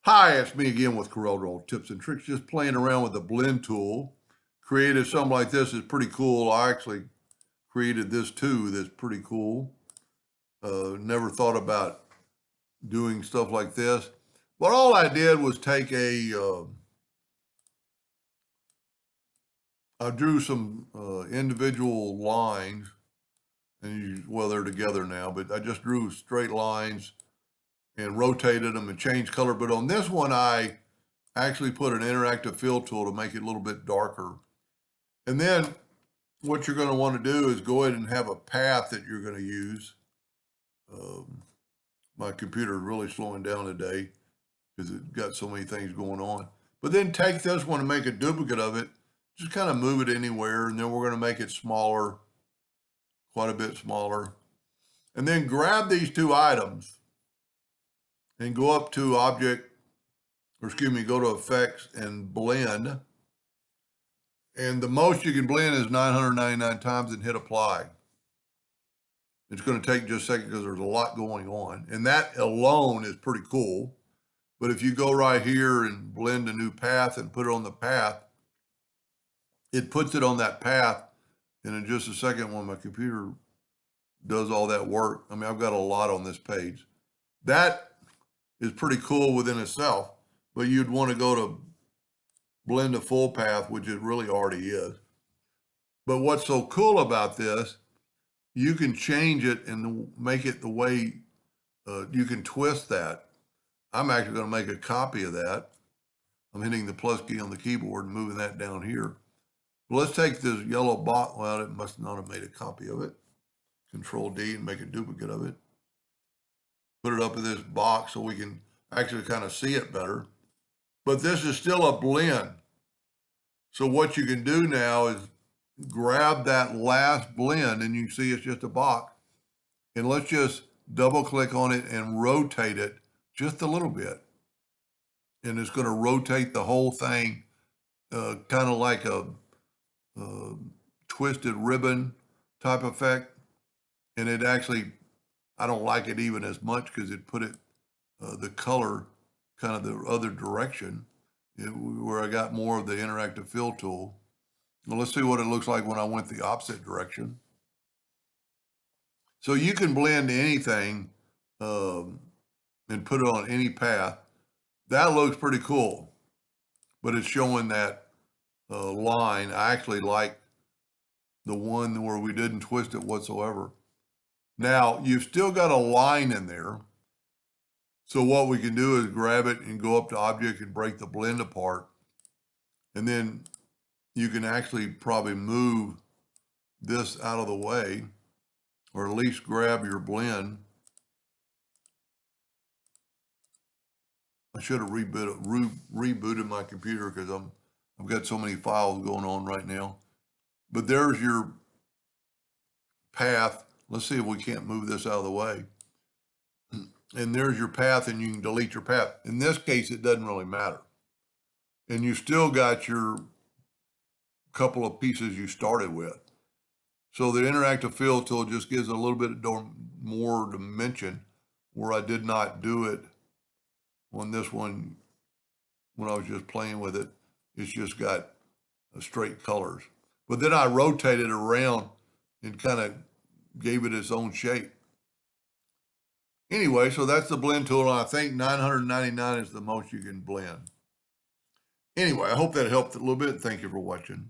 Hi, it's me again with CorelDraw tips and tricks, just playing around with the blend tool. Created something like this is pretty cool. I actually created this too. That's pretty cool. Never thought about doing stuff like this. But all I did was take I drew some individual lines, and well, they're together now, but I just drew straight lines and rotated them and changed color. But on this one, I actually put an interactive fill tool to make it a little bit darker. And then what you're going to want to do is go ahead and have a path that you're going to use. My computer is really slowing down today because it's got so many things going on. But then take this one and make a duplicate of it. Just kind of move it anywhere, and then we're going to make it smaller, quite a bit smaller. And then grab these two items and go up to Object, or excuse me, go to Effects and Blend. And the most you can blend is 999 times and hit Apply. It's going to take just a second because there's a lot going on. And that alone is pretty cool. But if you go right here and blend a new path and put it on the path, it puts it on that path. And in just a second, when my computer does all that work, I mean, I've got a lot on this page. That is pretty cool within itself. But you'd want to go to blend a full path, which it really already is. But what's so cool about this, you can change it and make it the way you can twist that. I'm actually going to make a copy of that. I'm hitting the plus key on the keyboard and moving that down here. But let's take this yellow box. Well, it must not have made a copy of it. Control D and make a duplicate of it. Put it up in this box so we can actually kind of see it better. But this is still a blend. So what you can do now is grab that last blend, and you can see it's just a box. And let's just double click on it and rotate it just a little bit. And it's going to rotate the whole thing, kind of like a twisted ribbon type effect. And it actually, I don't like it even as much because it put it, the color kind of the other direction, where I got more of the interactive fill tool. Well, let's see what it looks like when I went the opposite direction. So you can blend anything and put it on any path. That looks pretty cool, but it's showing that line. I actually like the one where we didn't twist it whatsoever. Now, you've still got a line in there. So what we can do is grab it and go up to Object and break the blend apart. And then you can actually probably move this out of the way, or at least grab your blend. I should have rebooted my computer because I've got so many files going on right now. But there's your path. Let's see if we can't move this out of the way. And there's your path, and you can delete your path. In this case, it doesn't really matter. And you still got your couple of pieces you started with. So the interactive fill tool just gives a little bit more dimension where I did not do it on this one when I was just playing with it. It's just got straight colors. But then I rotated it around and kind of gave it its own shape. Anyway, so that's the blend tool, and I think 999 is the most you can blend. Anyway, I hope that helped a little bit. Thank you for watching.